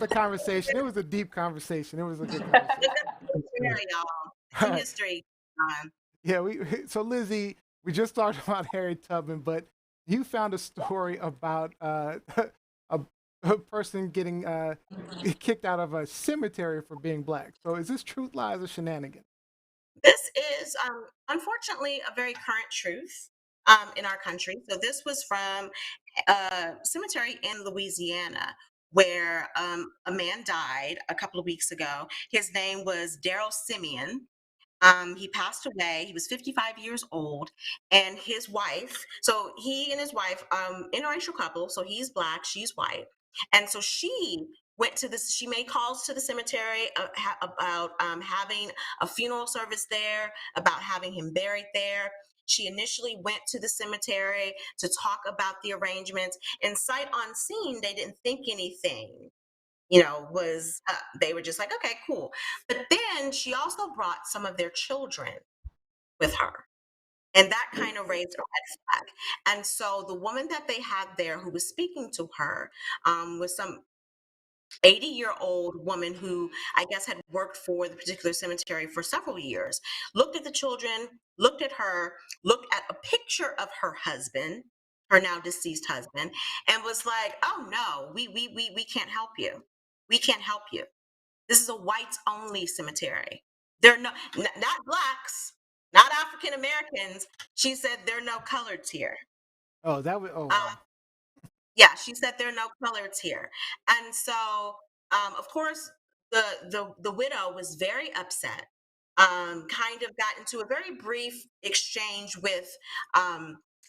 the conversation. It was a deep conversation. It was a good conversation. Yeah, y'all. It's All a right. history. Yeah, we so Lizzie, we just talked about Harriet Tubman, but you found a story about a, a person getting kicked out of a cemetery for being black. So is this truth, lies, or shenanigans? This is unfortunately a very current truth in our country. So this was from a cemetery in Louisiana where a man died a couple of weeks ago. His name was Daryl Simeon. He passed away. He was 55 years old, and his wife. So he and his wife, interracial couple. So he's black, she's white, and so she went to this. She made calls to the cemetery about having a funeral service there, about having him buried there. She initially went to the cemetery to talk about the arrangements, and sight unseen, they didn't think anything was they were just like, okay, cool. But then she also brought some of their children with her. And that kind of raised a red flag. And so the woman that they had there who was speaking to her was some 80-year-old woman who I guess had worked for the particular cemetery for several years, looked at the children, looked at her, looked at a picture of her husband, her now deceased husband, and was like, oh no, we can't help you. We can't help you. This is a whites only cemetery. There are not blacks, not African Americans. She said there are no coloreds here. Oh, that was. Oh, Uh, wow. yeah, she said there are no coloreds here. And so, of course, the widow was very upset. Kind of got into a very brief exchange with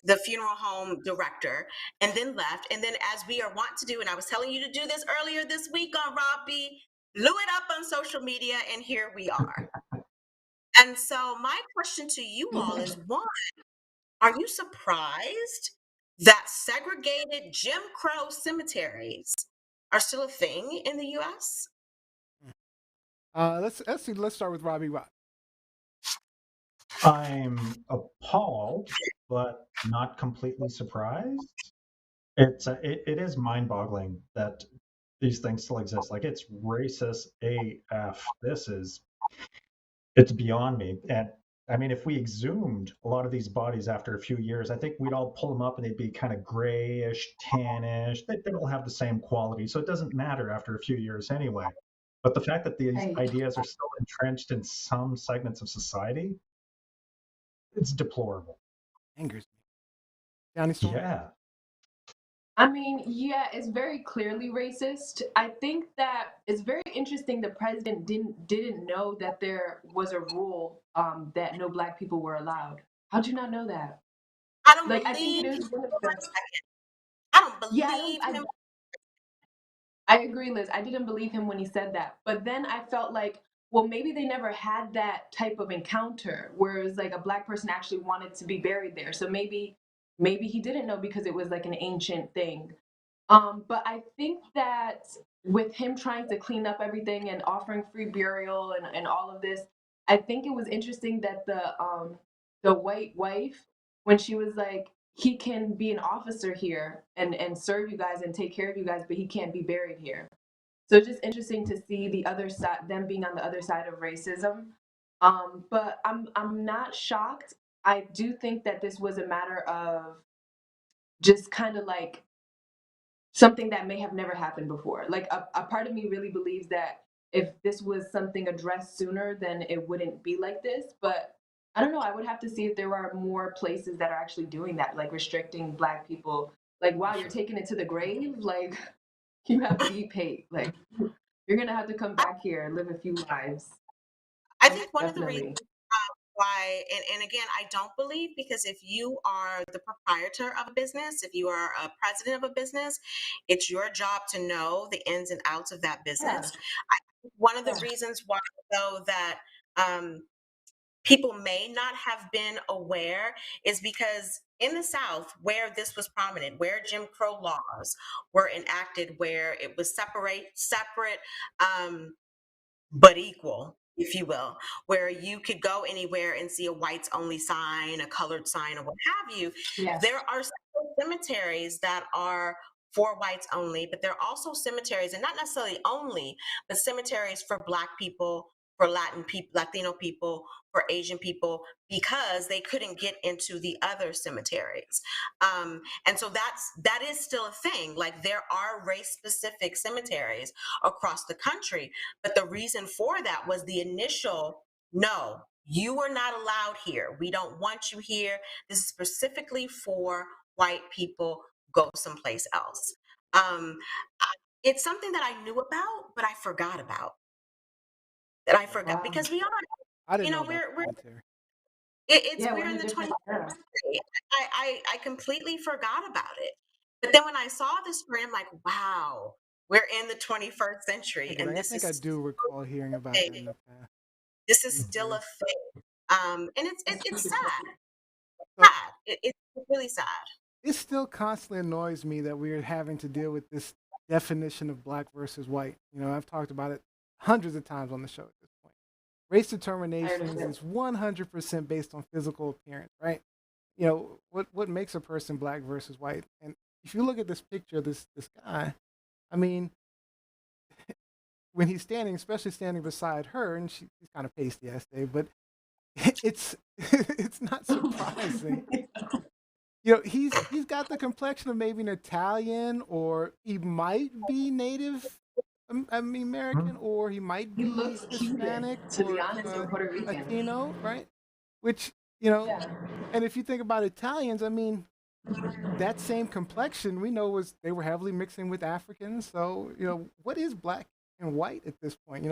the funeral home director, and then left. And then, as we are wont to do, and I was telling you to do this earlier this week on Robbie, blew it up on social media, and here we are. And so, my question to you all is: one, are you surprised that segregated Jim Crow cemeteries are still a thing in the US? Let's see. Let's start with Robbie Rock. I'm appalled, but not completely surprised. It is mind-boggling that these things still exist. Like, it's racist AF. It's beyond me. And I mean, if we exhumed a lot of these bodies after a few years, I think we'd all pull them up and they'd be kind of grayish, tannish. They don't have the same quality, so it doesn't matter after a few years anyway. But the fact that these Right. ideas are still entrenched in some segments of society, it's deplorable. Angers me. Johnny Storm. Yeah. I mean, yeah, it's very clearly racist. I think that it's very interesting the president didn't know that there was a rule that no black people were allowed. How'd you not know that? I don't Like, I think it believe is him one of for the. a second. I don't Yeah, believe him. I agree, Liz. I didn't believe him when he said that. But then I felt like, well, maybe they never had that type of encounter where it was like a black person actually wanted to be buried there. So maybe he didn't know because it was like an ancient thing. But I think that with him trying to clean up everything and offering free burial and all of this, I think it was interesting that the white wife, when she was like, he can be an officer here and serve you guys and take care of you guys, but he can't be buried here. So it's just interesting to see the other side, them being on the other side of racism. But I'm not shocked. I do think that this was a matter of just kind of like something that may have never happened before. Like a part of me really believes that if this was something addressed sooner, then it wouldn't be like this. But I don't know. I would have to see if there are more places that are actually doing that, like restricting black people. Like, wow, you're Sure. taking it to the grave. Like, you have deep hate. Like, you're gonna have to come back here and live a few lives. I think one of the reasons Definitely. why, and again, I don't believe, because if you are the proprietor of a business, if you are a president of a business, it's your job to know the ins and outs of that Yeah. business. I think one of the reasons why, though, that um, people may not have been aware is because in the South, where this was prominent, where Jim Crow laws were enacted, where it was separate, um, but equal, if you will, where you could go anywhere and see a whites only sign, a colored sign, or what have you. Yes. There are several cemeteries that are for whites only, but there are also cemeteries, and not necessarily only, but cemeteries for Black people, for Latin people, Latino people, for Asian people, because they couldn't get into the other cemeteries. And so that is still a thing. Like, there are race specific cemeteries across the country, but the reason for that was the initial no. You are not allowed here. We don't want you here. This is specifically for white people. Go someplace else. Um, it's something that I knew about, but I forgot about. That I forgot Wow. because we are, I didn't know about we're the cemetery. it's Yeah, we're we're in in a the different 21st era. century. I completely forgot about it. But then when I saw this story, I'm like, wow, we're in the 21st century, Like, and I this think is I do recall hearing about that in thing. the past. This is still a Cemeteries. thing. And it's sad. So Sad. It's really sad. it still constantly annoys me that we're having to deal with this definition of black versus white. I've talked about it hundreds of times on the show at this point. Race I determinations understand. is 100% based on physical appearance, right? What makes a person black versus white? And if you look at this picture of this guy, I mean, when he's standing, especially standing beside her, and she's kind of pasty, I say, but it's it's not surprising. He's got the complexion of maybe an Italian, or he might be Native, American, Mhm. or he might He be looks Cuban, Hispanic to be or honest, or Puerto Rican. Latino, right? Which you know, Yeah. and if you think about Italians, I mean, that same complexion we know was they were heavily mixing with Africans. So what is black and white at this point?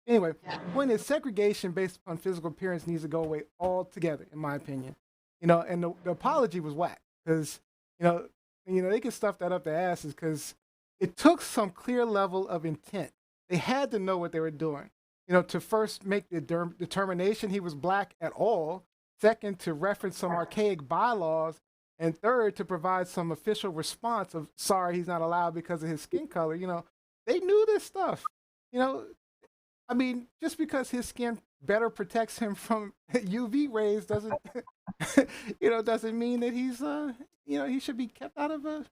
Anyway, point is segregation based upon physical appearance needs to go away altogether, in my opinion. And the apology was whack because you know they can stuff that up their asses because it took some clear level of intent. They had to know what they were doing. To first make the determination he was black at all. Second, to reference some archaic bylaws, and third, to provide some official response of sorry he's not allowed because of his skin color. They knew this stuff. You know, I mean, just because his skin better protects him from UV rays doesn't, doesn't mean that he should be kept out of a.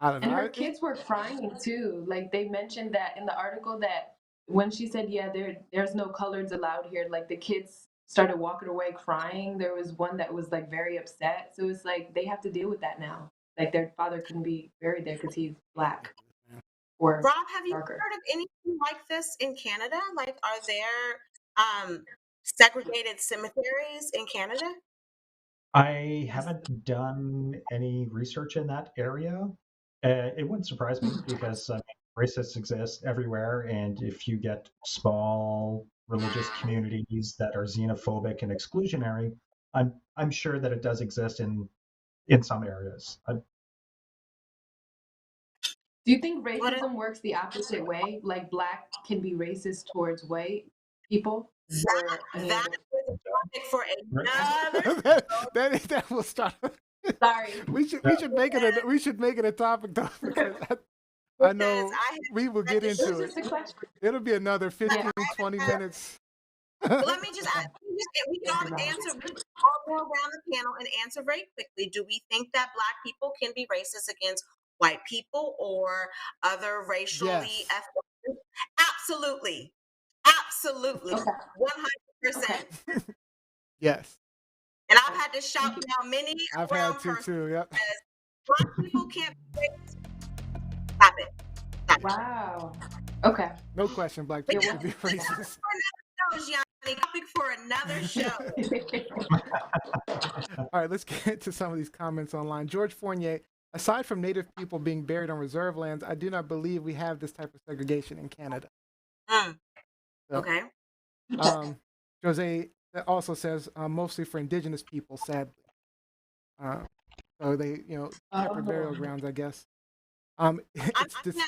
I don't know. And her kids were crying too. Like they mentioned that in the article that when she said, "Yeah, there's no coloreds allowed here," like the kids started walking away crying. There was one that was like very upset. So it's like they have to deal with that now. Like their father couldn't be buried there because he's black or Rob, have you darker. heard of anything like this in Canada? Like, are there segregated cemeteries in Canada? I haven't done any research in that area. It wouldn't surprise me because racists exist everywhere, and if you get small religious communities that are xenophobic and exclusionary, I'm sure that it does exist in some areas. Do you think What is racism works the opposite way? Like black can be racist towards white people that? or any That other? is a topic for Right. another. that will start. Sorry. We should make it a topic though because I Because know I have we will read get this. It was into it. just a question. It'll be another Yeah. 15, 20 minutes. Well, let me just ask. We can all answer. We can all go around the panel and answer very quickly. Do we think that Black people can be racist against white people or other racially Yes. ethnic groups? Absolutely, absolutely, Okay. 100%. Okay. Yes. And I've Okay. had to shout Thank you. down many a I've had brown to person too. Yep. who says Black people can't be racist. Stop it. Stop it. Wow. Okay. No question black But people Yeah, can be racist. for another show, Gianni. Topic for another show. All right, let's get into some of these comments online. George Fournier, aside from Native people being buried on reserve lands, I do not believe we have this type of segregation in Canada. Mm, So, okay. um, Jose also says mostly for indigenous people, sadly. Uh, so they, separate burial Oh. grounds, I guess. I'm It's this. Go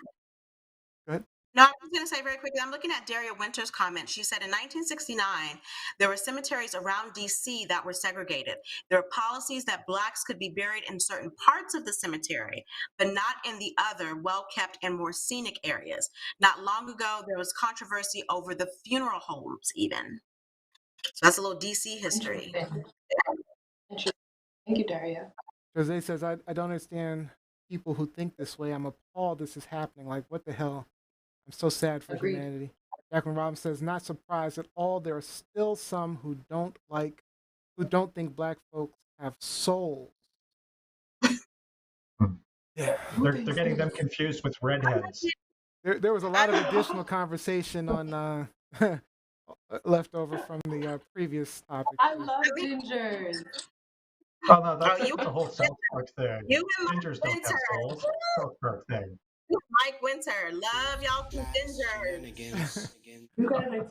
ahead. No, I was going to say very quickly, I'm looking at Daria Winter's comment. She said in 1969, there were cemeteries around DC that were segregated. There were policies that Blacks could be buried in certain parts of the cemetery, but not in the other well-kept and more scenic areas. Not long ago, there was controversy over the funeral homes, even. So that's a little DC history. Interesting. Interesting. Thank you, Daria. Jose says, I don't understand people who think this way. I'm appalled this is happening. Like, what the hell? I'm so sad for Agreed. humanity. Jacqueline Robbins says, not surprised at all. There are still some who don't think black folks have souls. Yeah. They're getting them confused with redheads. There was a lot of additional conversation on left over from the previous topic. I love gingers. Oh no, that's you the whole South Park thing. you and Gingers don't have Winter. souls. South Park thing. Mike Winter. Love y'all some gingers. You guys are